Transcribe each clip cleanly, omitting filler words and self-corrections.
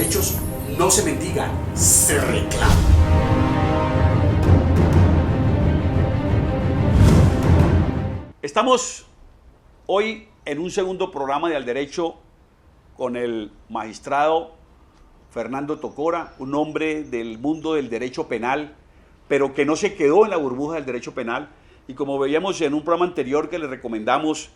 derechos no se mendigan, se reclaman. Estamos hoy en un segundo programa de Al Derecho con el magistrado Fernando Tocora, un hombre del mundo del derecho penal, pero que no se quedó en la burbuja del derecho penal. Y como veíamos en un programa anterior que le recomendamos,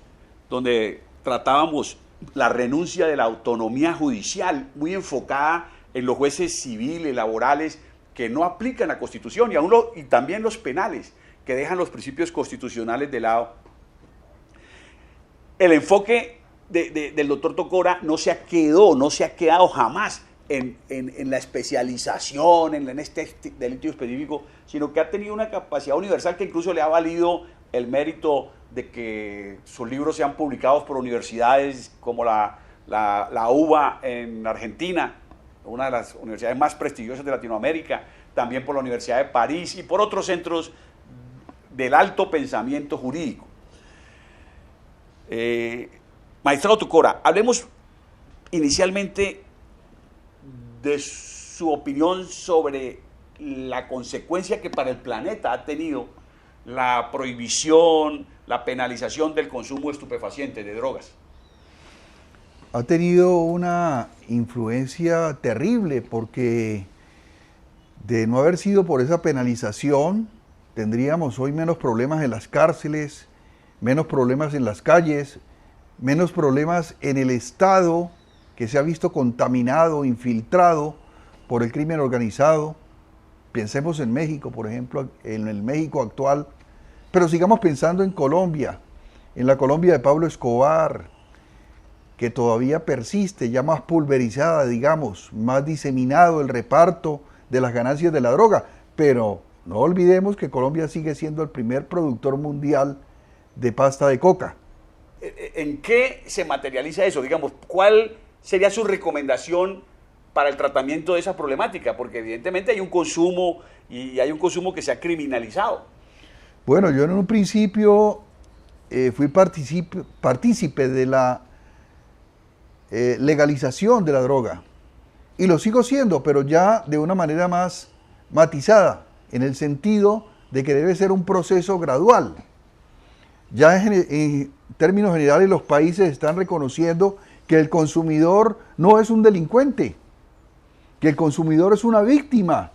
donde tratábamos la renuncia de la autonomía judicial, muy enfocada en los jueces civiles, laborales, que no aplican la Constitución, y también los penales, que dejan los principios constitucionales de lado. El enfoque del doctor Tocora no se ha quedado jamás en la especialización, en este delito específico, sino que ha tenido una capacidad universal que incluso le ha valido el mérito de que sus libros sean publicados por universidades como la UBA en Argentina, una de las universidades más prestigiosas de Latinoamérica, también por la Universidad de París y por otros centros del alto pensamiento jurídico. Magistrado Tocora, hablemos inicialmente de su opinión sobre la consecuencia que para el planeta ha tenido la prohibición, la penalización del consumo de estupefacientes, de drogas. Ha tenido una influencia terrible porque de no haber sido por esa penalización, tendríamos hoy menos problemas en las cárceles, menos problemas en las calles, menos problemas en el Estado, que se ha visto contaminado, infiltrado por el crimen organizado. Pensemos en México, por ejemplo, en el México actual, pero sigamos pensando en Colombia, en la Colombia de Pablo Escobar, que todavía persiste, ya más pulverizada, digamos, más diseminado el reparto de las ganancias de la droga, pero no olvidemos que Colombia sigue siendo el primer productor mundial de pasta de coca. ¿En qué se materializa eso? Digamos, ¿cuál sería su recomendación para el tratamiento de esa problemática? Porque evidentemente hay un consumo y hay un consumo que se ha criminalizado. Bueno, yo en un principio fui partícipe de la legalización de la droga y lo sigo siendo, pero ya de una manera más matizada, en el sentido de que debe ser un proceso gradual. Ya en términos generales los países están reconociendo que el consumidor no es un delincuente, que el consumidor es una víctima.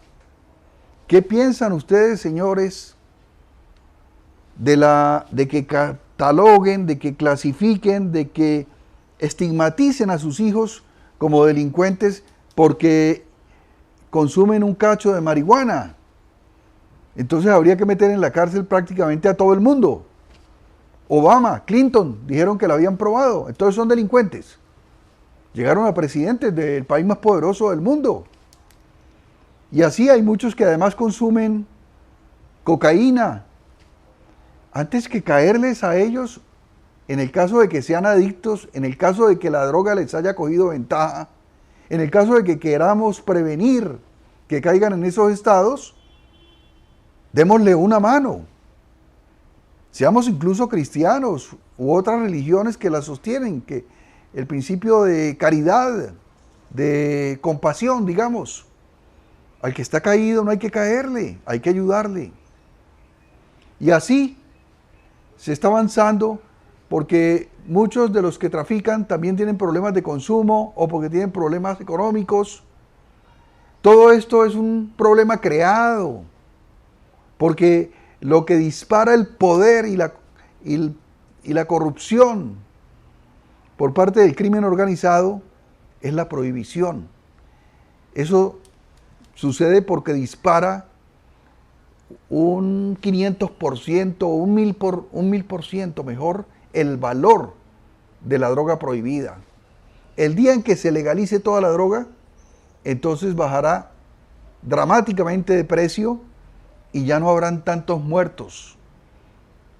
¿Qué piensan ustedes, señores, de que cataloguen, de que clasifiquen, de que estigmaticen a sus hijos como delincuentes porque consumen un cacho de marihuana? Entonces habría que meter en la cárcel prácticamente a todo el mundo. Obama, Clinton, dijeron que la habían probado, entonces son delincuentes. Llegaron a presidentes del país más poderoso del mundo. Y así hay muchos que además consumen cocaína. Antes que caerles a ellos, en el caso de que sean adictos, en el caso de que la droga les haya cogido ventaja, en el caso de que queramos prevenir que caigan en esos estados, démosle una mano. Seamos incluso cristianos u otras religiones que la sostienen, que el principio de caridad, de compasión, digamos. Al que está caído no hay que caerle, hay que ayudarle. Y así se está avanzando porque muchos de los que trafican también tienen problemas de consumo o porque tienen problemas económicos. Todo esto es un problema creado porque lo que dispara el poder y la corrupción por parte del crimen organizado es la prohibición. Eso sucede porque dispara un 500% o un 1000% mejor el valor de la droga prohibida. El día en que se legalice toda la droga, entonces bajará dramáticamente de precio y ya no habrán tantos muertos,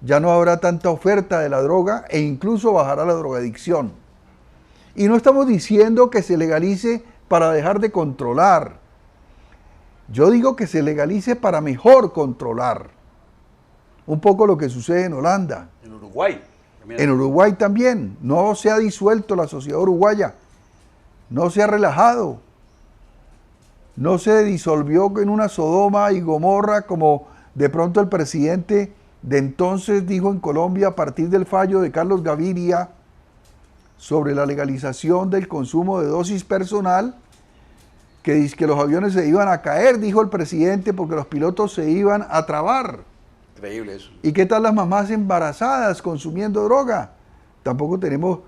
ya no habrá tanta oferta de la droga e incluso bajará la drogadicción. Y no estamos diciendo que se legalice para dejar de controlar. Yo digo que se legalice para mejor controlar. Un poco lo que sucede en Holanda. En Uruguay. En Uruguay también. No se ha disuelto la sociedad uruguaya. No se ha relajado. no se disolvió en una Sodoma y Gomorra como de pronto el presidente de entonces dijo en Colombia a partir del fallo de Carlos Gaviria sobre la legalización del consumo de dosis personal, que dice que los aviones se iban a caer, dijo el presidente, porque los pilotos se iban a trabar. Increíble eso. ¿Y qué tal las mamás embarazadas consumiendo droga? Tampoco tenemos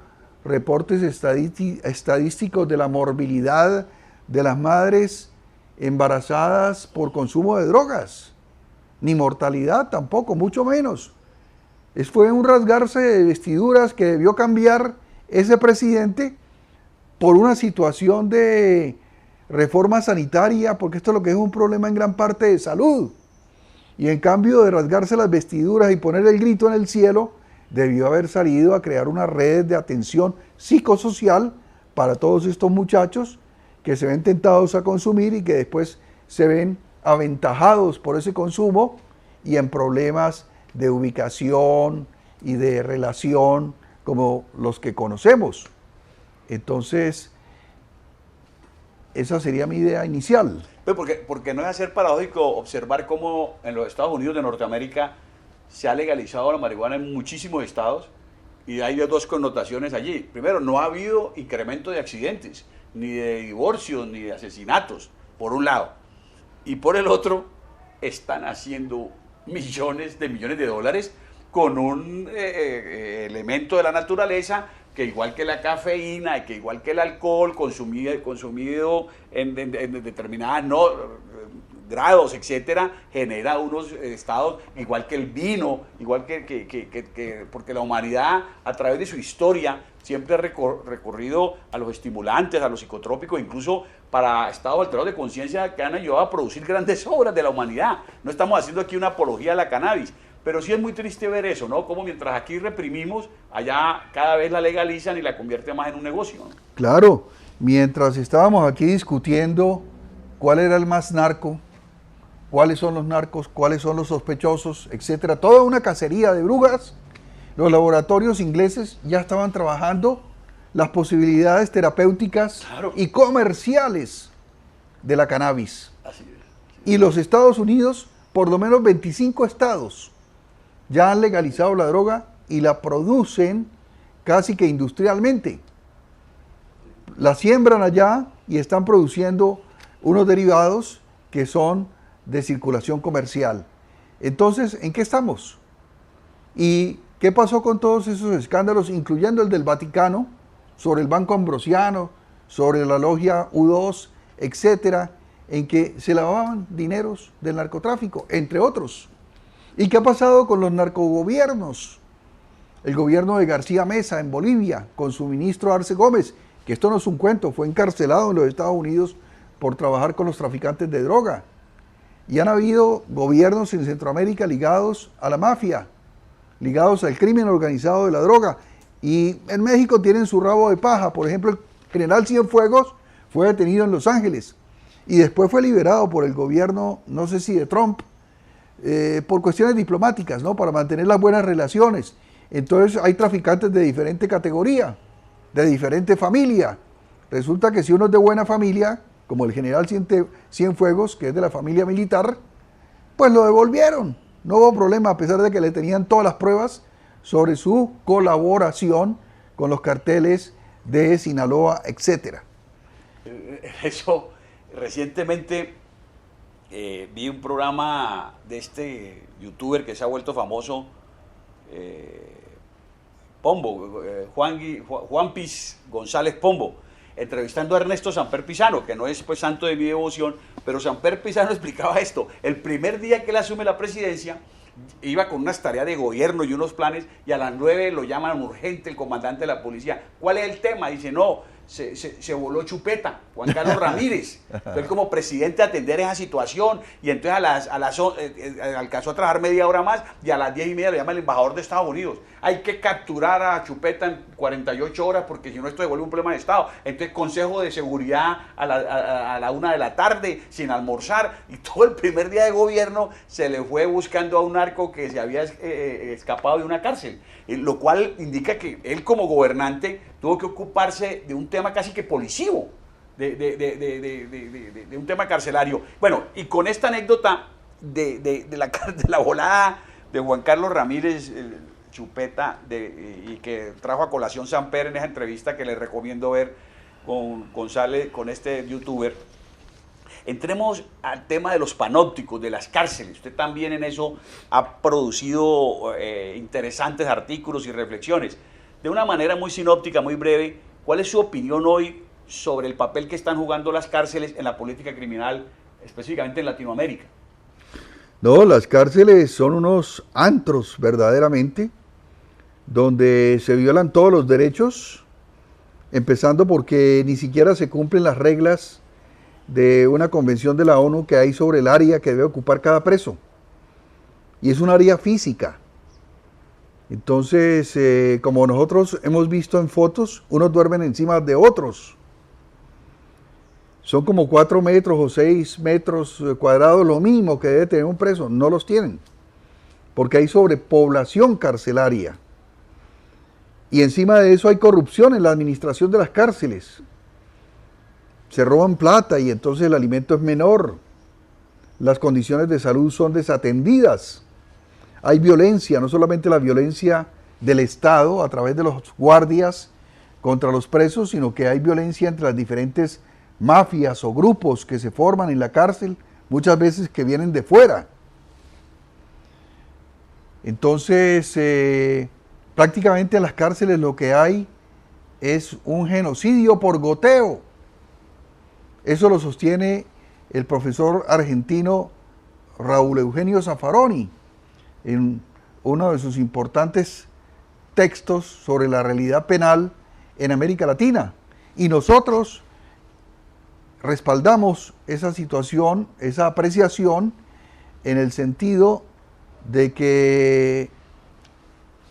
reportes estadísticos de la morbilidad de las madres embarazadas por consumo de drogas, ni mortalidad tampoco, mucho menos. Fue un rasgarse de vestiduras que debió cambiar ese presidente por una situación de reforma sanitaria, porque esto es lo que es un problema en gran parte de salud. Y en cambio de rasgarse las vestiduras y poner el grito en el cielo, debió haber salido a crear una red de atención psicosocial para todos estos muchachos que se ven tentados a consumir y que después se ven aventajados por ese consumo y en problemas de ubicación y de relación como los que conocemos. Entonces, esa sería mi idea inicial. Pues porque no es hacer paradójico observar cómo en los Estados Unidos de Norteamérica se ha legalizado la marihuana en muchísimos estados y hay dos connotaciones allí. Primero, no ha habido incremento de accidentes, ni de divorcios, ni de asesinatos, por un lado. Y por el otro, están haciendo millones de dólares con un elemento de la naturaleza que igual que la cafeína, que igual que el alcohol consumido en determinadas grados, etcétera, genera unos estados, igual que el vino, igual que porque la humanidad a través de su historia siempre ha recurrido a los estimulantes, a los psicotrópicos, incluso para estados alterados de conciencia que han ayudado a producir grandes obras de la humanidad. No estamos haciendo aquí una apología a la cannabis, pero sí es muy triste ver eso, ¿no? Como mientras aquí reprimimos, allá cada vez la legalizan y la convierten más en un negocio, ¿no? Claro, mientras estábamos aquí discutiendo cuál era el más narco, cuáles son los narcos, cuáles son los sospechosos, etcétera, toda una cacería de brujas, los laboratorios ingleses ya estaban trabajando las posibilidades terapéuticas y comerciales de la cannabis. Así es. Y los Estados Unidos, por lo menos 25 estados, ya han legalizado la droga y la producen casi que industrialmente. La siembran allá y están produciendo unos derivados que son de circulación comercial. Entonces, ¿en qué estamos? ¿Y qué pasó con todos esos escándalos, incluyendo el del Vaticano, sobre el Banco Ambrosiano, sobre la logia U2, etcétera, en que se lavaban dineros del narcotráfico, entre otros? ¿Y qué ha pasado con los narcogobiernos? El gobierno de García Mesa en Bolivia, con su ministro Arce Gómez, que esto no es un cuento, fue encarcelado en los Estados Unidos por trabajar con los traficantes de droga. Y han habido gobiernos en Centroamérica ligados a la mafia, ligados al crimen organizado de la droga. Y en México tienen su rabo de paja. Por ejemplo, el general Cienfuegos fue detenido en Los Ángeles y después fue liberado por el gobierno, no sé si de Trump, por cuestiones diplomáticas, ¿no? Para mantener las buenas relaciones. Entonces hay traficantes de diferente categoría, de diferente familia. Resulta que si uno es de buena familia, como el general Cienfuegos, que es de la familia militar, pues lo devolvieron. No hubo problema, a pesar de que le tenían todas las pruebas sobre su colaboración con los carteles de Sinaloa, etcétera. Eso, recientemente vi un programa de este youtuber que se ha vuelto famoso, Pombo, Juan Piz González Pombo, entrevistando a Ernesto Samper Pizano, que no es pues santo de mi devoción, pero Samper Pizano explicaba esto. El primer día que él asume la presidencia, iba con unas tareas de gobierno y unos planes, y a las 9 lo llaman urgente el comandante de la policía. ¿Cuál es el tema? Dice, no, se voló Chupeta, Juan Carlos Ramírez. Entonces, como presidente, atender esa situación, y entonces alcanzó a trabajar media hora más, y a las 10:30 le llama el embajador de Estados Unidos. Hay que capturar a Chupeta en 48 horas, porque si no esto devuelve un problema de Estado. Entonces, consejo de seguridad a la 1 de la tarde, sin almorzar, y todo el primer día de gobierno se le fue buscando a un narco que se había escapado de una cárcel, lo cual indica que él como gobernante tuvo que ocuparse de un tema casi que policivo, de un tema carcelario. Bueno, y con esta anécdota de la volada de Juan Carlos Ramírez, el Chupeta, y que trajo a colación Samper en esa entrevista que les recomiendo ver con este youtuber, entremos al tema de los panópticos, de las cárceles. Usted también en eso ha producido interesantes artículos y reflexiones. De una manera muy sinóptica, muy breve, ¿cuál es su opinión hoy sobre el papel que están jugando las cárceles en la política criminal, específicamente en Latinoamérica? No, las cárceles son unos antros verdaderamente, donde se violan todos los derechos, empezando porque ni siquiera se cumplen las reglas de una convención de la ONU que hay sobre el área que debe ocupar cada preso. Y es un área física. Entonces, como nosotros hemos visto en fotos, unos duermen encima de otros. Son como 4 metros o 6 metros cuadrados, lo mismo que debe tener un preso. No los tienen, porque hay sobrepoblación carcelaria. Y encima de eso hay corrupción en la administración de las cárceles. Se roban plata y entonces el alimento es menor. Las condiciones de salud son desatendidas. Hay violencia, no solamente la violencia del Estado a través de los guardias contra los presos, sino que hay violencia entre las diferentes mafias o grupos que se forman en la cárcel, muchas veces que vienen de fuera. Entonces, prácticamente en las cárceles lo que hay es un genocidio por goteo. Eso lo sostiene el profesor argentino Raúl Eugenio Zaffaroni en uno de sus importantes textos sobre la realidad penal en América Latina. Y nosotros respaldamos esa situación, esa apreciación, en el sentido de que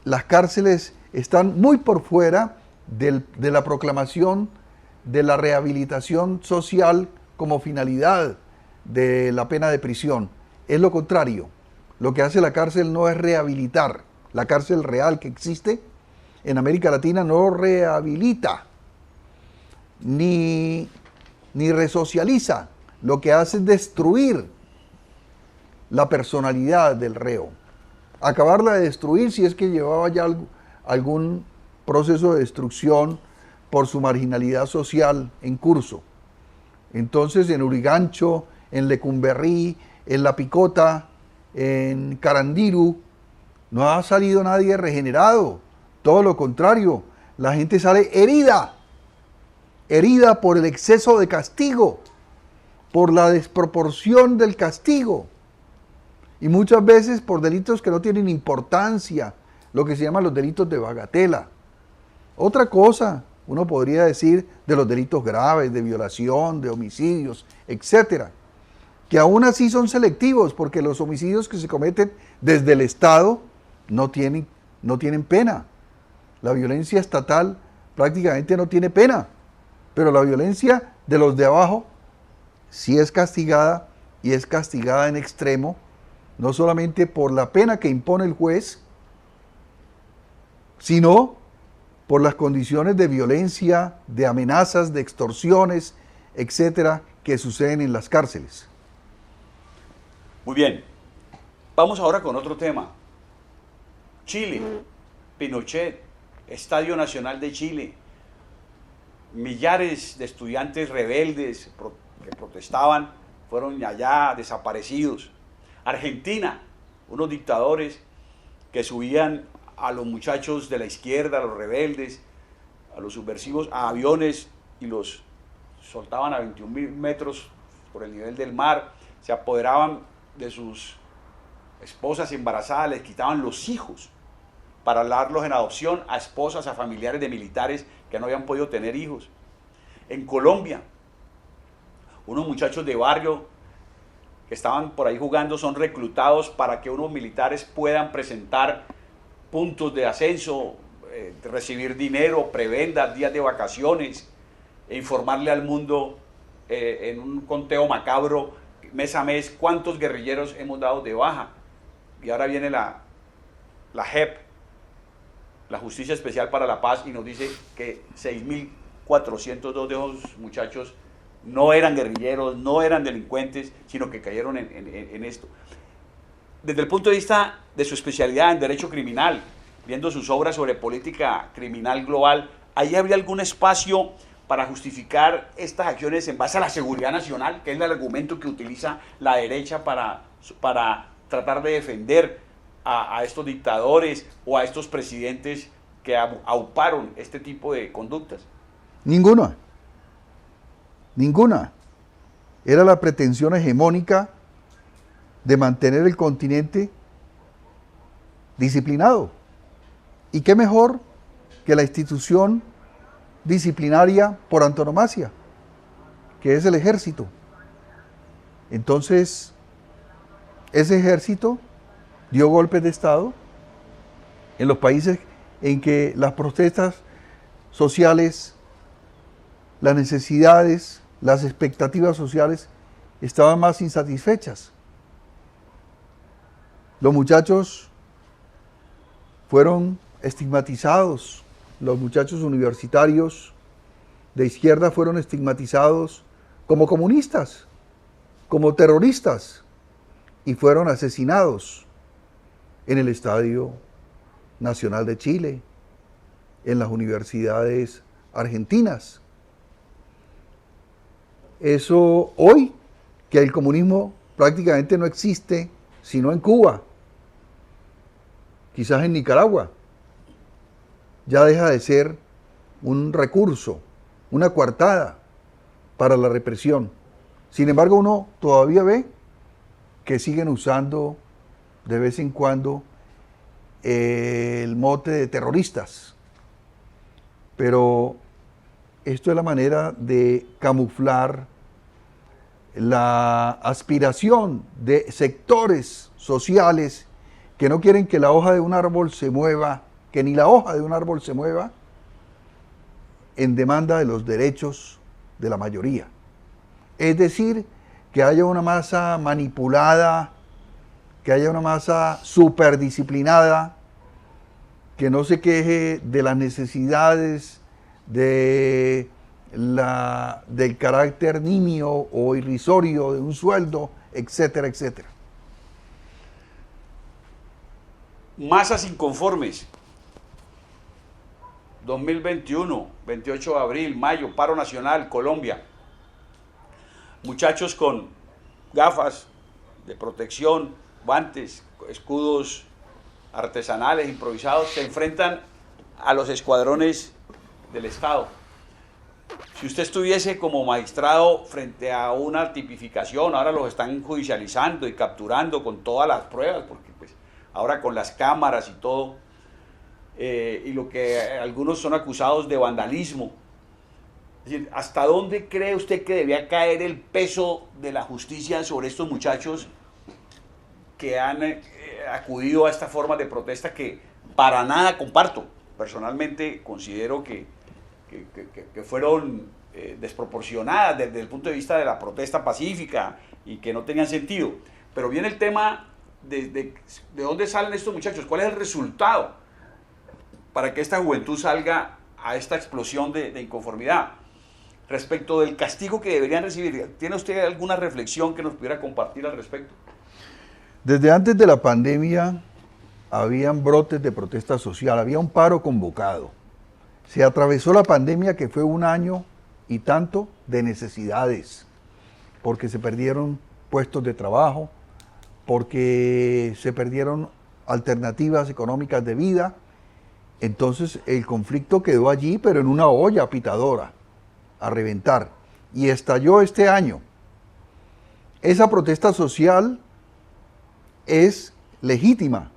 las cárceles están muy por fuera de la proclamación de la rehabilitación social como finalidad de la pena de prisión. Es lo contrario. Lo que hace la cárcel no es rehabilitar. La cárcel real que existe en América Latina no rehabilita ni resocializa. Lo que hace es destruir la personalidad del reo. Acabarla de destruir si es que llevaba ya algún proceso de destrucción por su marginalidad social en curso. Entonces en Urigancho, en Lecumberrí, en La Picota, en Carandiru, no ha salido nadie regenerado. Todo lo contrario, la gente sale herida por el exceso de castigo, por la desproporción del castigo, y muchas veces por delitos que no tienen importancia, lo que se llaman los delitos de bagatela. Otra cosa, uno podría decir de los delitos graves, de violación, de homicidios, etcétera, que aún así son selectivos, porque los homicidios que se cometen desde el Estado no tienen pena. La violencia estatal prácticamente no tiene pena, pero la violencia de los de abajo sí es castigada, y es castigada en extremo, no solamente por la pena que impone el juez, sino por las condiciones de violencia, de amenazas, de extorsiones, etcétera, que suceden en las cárceles. Muy bien, vamos ahora con otro tema. Chile, Pinochet, Estadio Nacional de Chile, millares de estudiantes rebeldes que protestaban fueron allá desaparecidos. Argentina, unos dictadores que subían a los muchachos de la izquierda, a los rebeldes, a los subversivos, a aviones y los soltaban a 21.000 metros por el nivel del mar, se apoderaban de sus esposas embarazadas, les quitaban los hijos para darlos en adopción a esposas, a familiares de militares que no habían podido tener hijos. En Colombia, unos muchachos de barrio que estaban por ahí jugando son reclutados para que unos militares puedan presentar puntos de ascenso, recibir dinero, prebendas, días de vacaciones, e informarle al mundo en un conteo macabro mes a mes cuántos guerrilleros hemos dado de baja. Y ahora viene la JEP, la Justicia Especial para la Paz, y nos dice que 6.402 de esos muchachos no eran guerrilleros, no eran delincuentes, sino que cayeron en esto. Desde el punto de vista de su especialidad en derecho criminal, viendo sus obras sobre política criminal global, ¿ahí habría algún espacio para justificar estas acciones en base a la seguridad nacional, que es el argumento que utiliza la derecha para tratar de defender a estos dictadores o a estos presidentes que auparon este tipo de conductas? Ninguna. Ninguna. Era la pretensión hegemónica de mantener el continente disciplinado. ¿Y qué mejor que la institución disciplinaria por antonomasia, que es el ejército? Entonces, ese ejército dio golpes de Estado en los países en que las protestas sociales, las necesidades, las expectativas sociales estaban más insatisfechas. Los muchachos fueron estigmatizados, los muchachos universitarios de izquierda fueron estigmatizados como comunistas, como terroristas, y fueron asesinados en el Estadio Nacional de Chile, en las universidades argentinas. Eso hoy, que el comunismo prácticamente no existe, sino en Cuba, quizás en Nicaragua, ya deja de ser un recurso, una coartada para la represión. Sin embargo, uno todavía ve que siguen usando de vez en cuando el mote de terroristas. Pero esto es la manera de camuflar la aspiración de sectores sociales que no quieren que la hoja de un árbol se mueva, que ni la hoja de un árbol se mueva en demanda de los derechos de la mayoría. Es decir, que haya una masa manipulada, que haya una masa superdisciplinada, que no se queje de las necesidades del carácter nimio o irrisorio de un sueldo, etcétera, etcétera. Masas inconformes. 2021, 28 de abril, mayo, paro nacional, Colombia. Muchachos con gafas de protección, guantes, escudos artesanales, improvisados, se enfrentan a los escuadrones del Estado. Si usted estuviese como magistrado frente a una tipificación, ahora los están judicializando y capturando con todas las pruebas, porque pues ahora con las cámaras y todo, y lo que algunos son acusados de vandalismo. Es decir, ¿hasta dónde cree usted que debía caer el peso de la justicia sobre estos muchachos que han acudido a esta forma de protesta que para nada comparto? Personalmente considero que fueron desproporcionadas desde el punto de vista de la protesta pacífica y que no tenían sentido. Pero viene el tema de dónde salen estos muchachos, cuál es el resultado para que esta juventud salga a esta explosión de inconformidad. Respecto del castigo que deberían recibir, ¿tiene usted alguna reflexión que nos pudiera compartir al respecto? Desde antes de la pandemia habían brotes de protesta social, había un paro convocado. Se atravesó la pandemia, que fue un año y tanto de necesidades, porque se perdieron puestos de trabajo, porque se perdieron alternativas económicas de vida. Entonces el conflicto quedó allí, pero en una olla pitadora, a reventar, y estalló este año. Esa protesta social es legítima,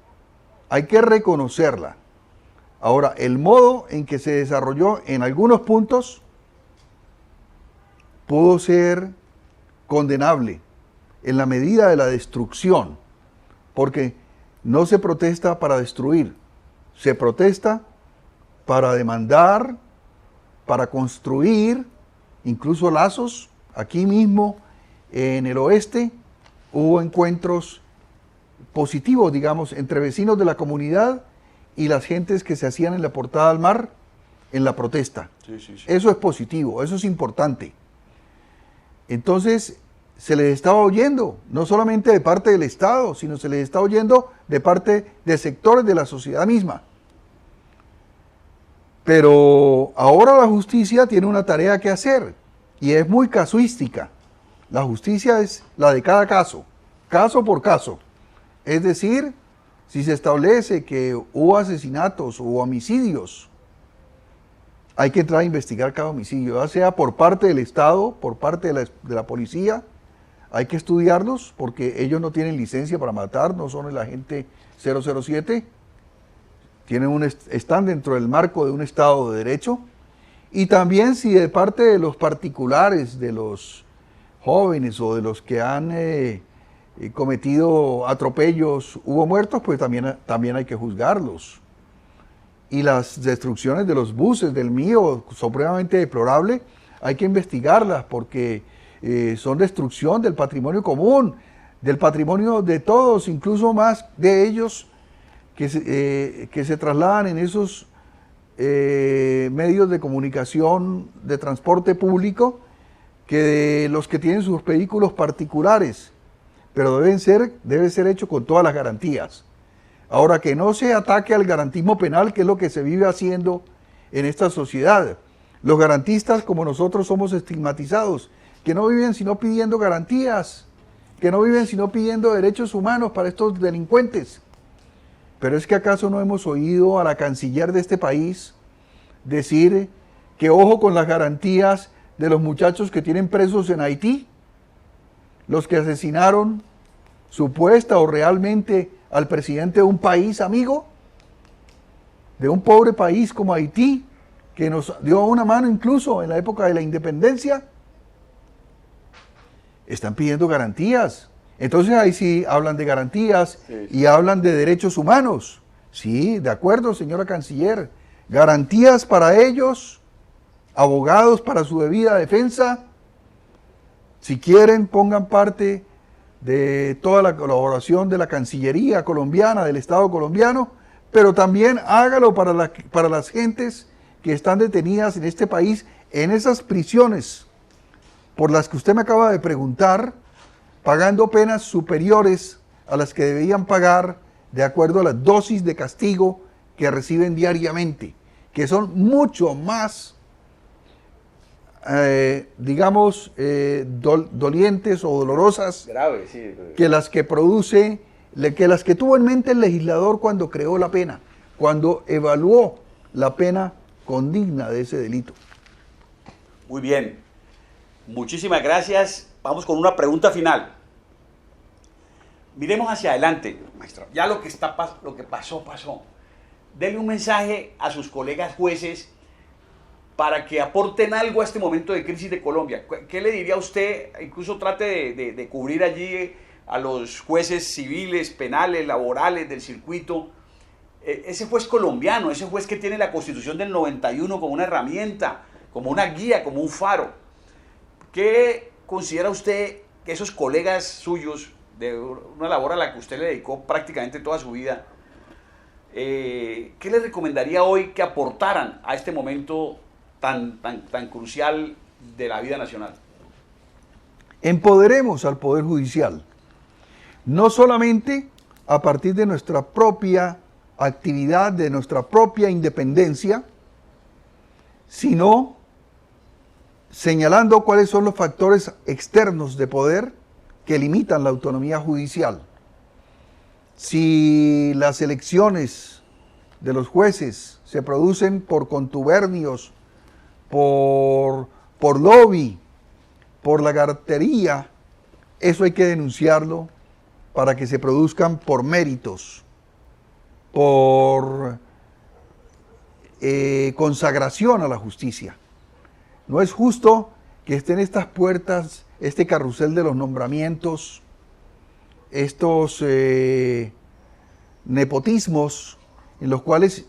hay que reconocerla. Ahora, el modo en que se desarrolló en algunos puntos pudo ser condenable en la medida de la destrucción, porque no se protesta para destruir, se protesta para demandar, para construir, incluso lazos. Aquí mismo en el oeste hubo encuentros positivos, digamos, entre vecinos de la comunidad y las gentes que se hacían en la portada al mar en la protesta. Sí. Eso es positivo, eso es importante. Entonces, se les estaba oyendo, no solamente de parte del Estado, sino se les está oyendo de parte de sectores de la sociedad misma. Pero ahora la justicia tiene una tarea que hacer y es muy casuística. La justicia es la de cada caso por caso. Es decir, si se establece que hubo asesinatos o homicidios, hay que entrar a investigar cada homicidio, ya sea por parte del Estado, por parte de la policía. Hay que estudiarlos porque ellos no tienen licencia para matar, no son el agente 007, están dentro del marco de un Estado de Derecho. Y también si de parte de los particulares, de los jóvenes o de los que han cometido atropellos, hubo muertos, pues también hay que juzgarlos. Y las destrucciones de los buses, del mío, supremamente deplorable, hay que investigarlas porque son destrucción del patrimonio común, del patrimonio de todos, incluso más de ellos que se trasladan en esos medios de comunicación de transporte público que de los que tienen sus vehículos particulares, pero debe ser hecho con todas las garantías. Ahora, que no se ataque al garantismo penal, que es lo que se vive haciendo en esta sociedad. Los garantistas, como nosotros, somos estigmatizados, que no viven sino pidiendo garantías, que no viven sino pidiendo derechos humanos para estos delincuentes. Pero es que ¿acaso no hemos oído a la canciller de este país decir que ojo con las garantías de los muchachos que tienen presos en Haití? Los que asesinaron supuesta o realmente al presidente de un país amigo, de un pobre país como Haití, que nos dio una mano incluso en la época de la independencia. Están pidiendo garantías. Entonces ahí sí hablan de garantías y hablan de derechos humanos. Sí, de acuerdo, señora canciller. Garantías para ellos, abogados para su debida defensa. Si quieren, pongan parte de toda la colaboración de la Cancillería colombiana, del Estado colombiano, pero también hágalo para las gentes que están detenidas en este país, en esas prisiones por las que usted me acaba de preguntar, pagando penas superiores a las que debían pagar de acuerdo a las dosis de castigo que reciben diariamente, que son mucho más, dolientes o dolorosas, grave, sí, que las que tuvo en mente el legislador cuando creó la pena, cuando evaluó la pena condigna de ese delito. Muy bien, muchísimas gracias. Vamos con una pregunta final. Miremos hacia adelante, maestro. Ya lo que pasó, pasó. Denle un mensaje a sus colegas jueces para que aporten algo a este momento de crisis de Colombia. ¿Qué le diría a usted? Incluso trate de cubrir allí a los jueces civiles, penales, laborales del circuito. Ese juez colombiano, ese juez que tiene la Constitución del 91 como una herramienta, como una guía, como un faro. ¿Qué considera usted que esos colegas suyos, de una labor a la que usted le dedicó prácticamente toda su vida, qué le recomendaría hoy que aportaran a este momento tan crucial de la vida nacional? Empoderemos al Poder Judicial, no solamente a partir de nuestra propia actividad, de nuestra propia independencia, sino señalando cuáles son los factores externos de poder que limitan la autonomía judicial. Si las elecciones de los jueces se producen por contubernios, por lobby, por lagartería, eso hay que denunciarlo para que se produzcan por méritos, por consagración a la justicia. No es justo que estén estas puertas, este carrusel de los nombramientos, estos nepotismos, en los cuales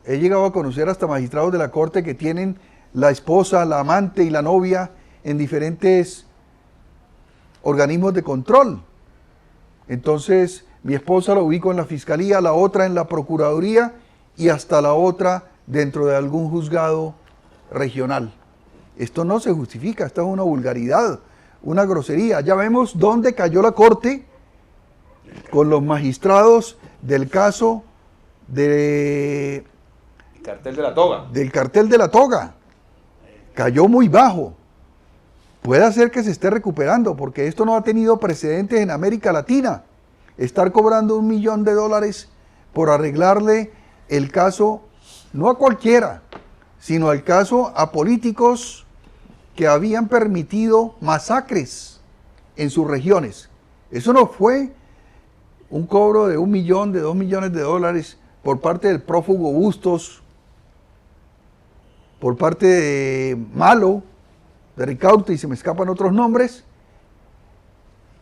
he llegado a conocer hasta magistrados de la corte que tienen la esposa, la amante y la novia en diferentes organismos de control. Entonces, mi esposa la ubico en la fiscalía, la otra en la procuraduría y hasta la otra dentro de algún juzgado regional. Esto no se justifica, esto es una vulgaridad, una grosería. Ya vemos dónde cayó la Corte con los magistrados del caso El cartel de la toga. del cartel de la toga. Cayó muy bajo. Puede ser que se esté recuperando, porque esto no ha tenido precedentes en América Latina. Estar cobrando $1 millón por arreglarle el caso, no a cualquiera, sino el caso a políticos que habían permitido masacres en sus regiones. Eso no fue un cobro de $1 millón, de $2 millones por parte del prófugo Bustos, por parte de Malo, de Ricaurte, y se me escapan otros nombres,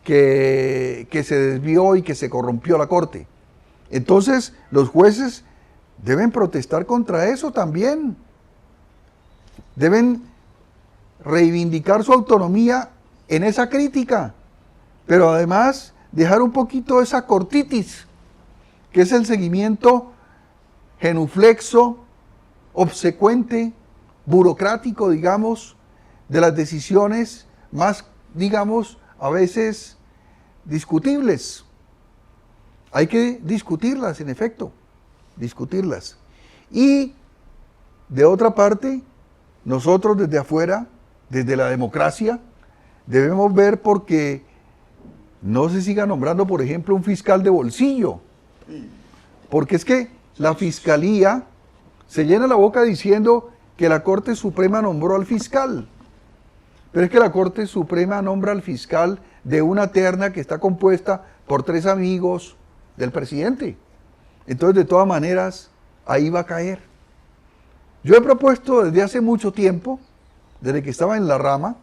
que se desvió y que se corrompió la Corte. Entonces, los jueces deben protestar contra eso también. Deben reivindicar su autonomía en esa crítica, pero además dejar un poquito esa cortitis, que es el seguimiento genuflexo, obsecuente, burocrático, digamos, de las decisiones más, digamos, a veces discutibles. Hay que discutirlas, en efecto, discutirlas. Y, de otra parte, nosotros desde afuera, desde la democracia, debemos ver porque no se siga nombrando, por ejemplo, un fiscal de bolsillo. Porque es que la Fiscalía se llena la boca diciendo que la Corte Suprema nombró al fiscal. Pero es que la Corte Suprema nombra al fiscal de una terna que está compuesta por 3 amigos del presidente. Entonces, de todas maneras, ahí va a caer. Yo he propuesto desde hace mucho tiempo, desde que estaba en la rama,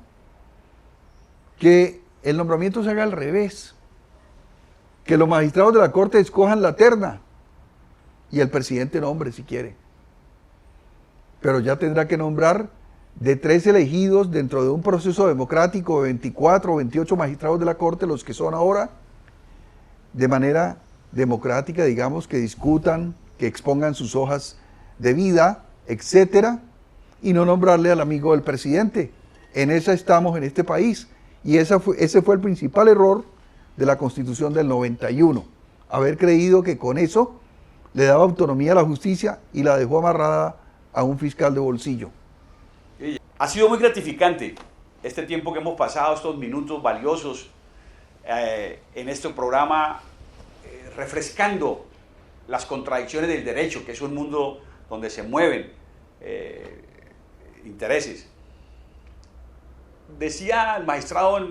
que el nombramiento se haga al revés. Que los magistrados de la Corte escojan la terna y el presidente nombre si quiere. Pero ya tendrá que nombrar de 3 elegidos dentro de un proceso democrático de 24 o 28 magistrados de la Corte, los que son ahora, de manera democrática, digamos, que discutan, que expongan sus hojas de vida, etcétera, y no nombrarle al amigo del presidente. En esa estamos en este país, y ese fue el principal error de la Constitución del 91, haber creído que con eso le daba autonomía a la justicia y la dejó amarrada a un fiscal de bolsillo. Ha sido muy gratificante este tiempo que hemos pasado, estos minutos valiosos en este programa, refrescando las contradicciones del derecho, que es un mundo donde se mueven intereses. Decía el magistrado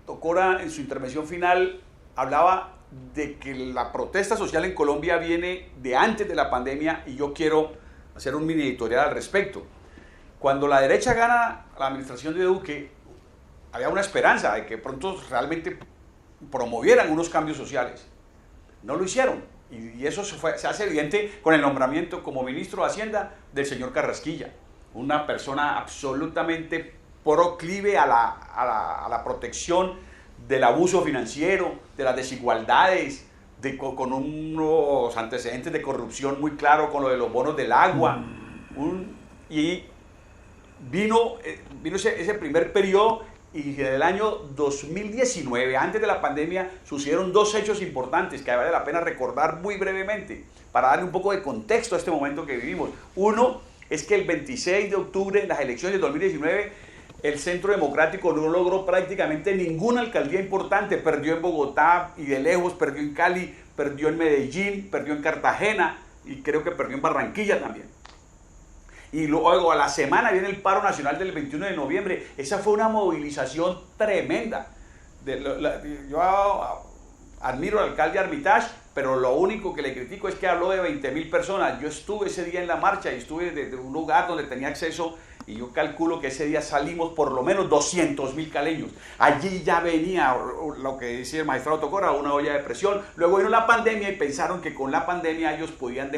Tocora en su intervención final, hablaba de que la protesta social en Colombia viene de antes de la pandemia, y yo quiero hacer un mini editorial al respecto. Cuando la derecha gana la administración de Duque, había una esperanza de que pronto realmente promovieran unos cambios sociales. No lo hicieron, y eso se hace evidente con el nombramiento como ministro de Hacienda del señor Carrasquilla, una persona absolutamente proclive a la protección del abuso financiero, de las desigualdades, con unos antecedentes de corrupción muy claros con lo de los bonos del agua, y vino ese primer periodo, y en el año 2019, antes de la pandemia, sucedieron 2 hechos importantes que vale la pena recordar muy brevemente para darle un poco de contexto a este momento que vivimos. Uno es que el 26 de octubre, en las elecciones de 2019, el Centro Democrático no logró prácticamente ninguna alcaldía importante. Perdió en Bogotá y de lejos, perdió en Cali, perdió en Medellín, perdió en Cartagena y creo que perdió en Barranquilla también. Y luego a la semana viene el paro nacional del 21 de noviembre. Esa fue una movilización tremenda. Yo admiro al alcalde Armitage, pero lo único que le critico es que habló de 20.000 personas. Yo estuve ese día en la marcha y estuve desde un lugar donde tenía acceso, y yo calculo que ese día salimos por lo menos 200.000 caleños. Allí ya venía lo que dice el magistrado Tocora, una olla de presión. Luego vino la pandemia y pensaron que con la pandemia ellos podían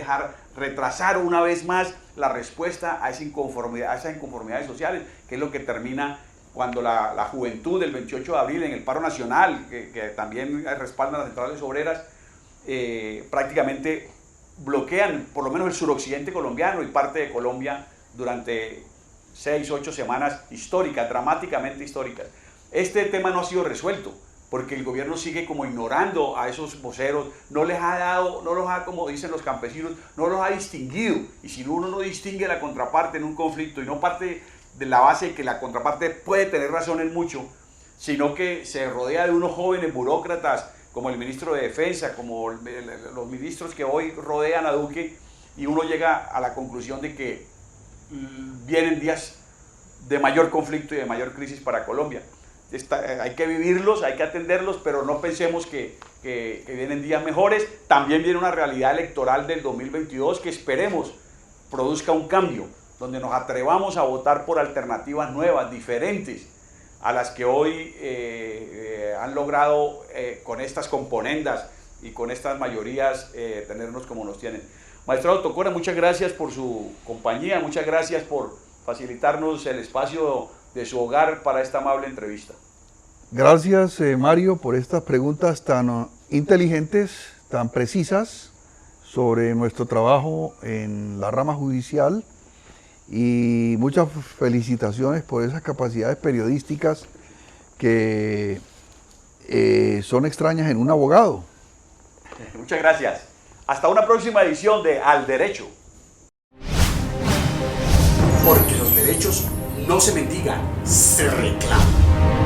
retrasar una vez más la respuesta a esas inconformidades sociales, que es lo que termina cuando la juventud del 28 de abril en el paro nacional, que también respaldan las centrales obreras, prácticamente bloquean por lo menos el suroccidente colombiano y parte de Colombia durante 6 u 8 semanas históricas, dramáticamente históricas. este tema no ha sido resuelto, porque el gobierno sigue como ignorando a esos voceros, no les ha dado, no los ha, como dicen los campesinos, no los ha distinguido. Y si uno no distingue la contraparte en un conflicto y no parte de la base de que la contraparte puede tener razón en mucho, sino que se rodea de unos jóvenes burócratas como el ministro de Defensa, como los ministros que hoy rodean a Duque, y uno llega a la conclusión de que vienen días de mayor conflicto y de mayor crisis para Colombia. Hay que vivirlos, hay que atenderlos, pero no pensemos que vienen días mejores. También viene una realidad electoral del 2022 que esperemos produzca un cambio, donde nos atrevamos a votar por alternativas nuevas, diferentes, a las que hoy han logrado con estas componendas y con estas mayorías tenernos como nos tienen. Magistrado Tocora, muchas gracias por su compañía, muchas gracias por facilitarnos el espacio de su hogar para esta amable entrevista. Gracias, Mario, por estas preguntas tan inteligentes, tan precisas sobre nuestro trabajo en la rama judicial, y muchas felicitaciones por esas capacidades periodísticas que son extrañas en un abogado. Muchas gracias. Hasta una próxima edición de Al Derecho. Porque los derechos no se mendigan, se reclaman.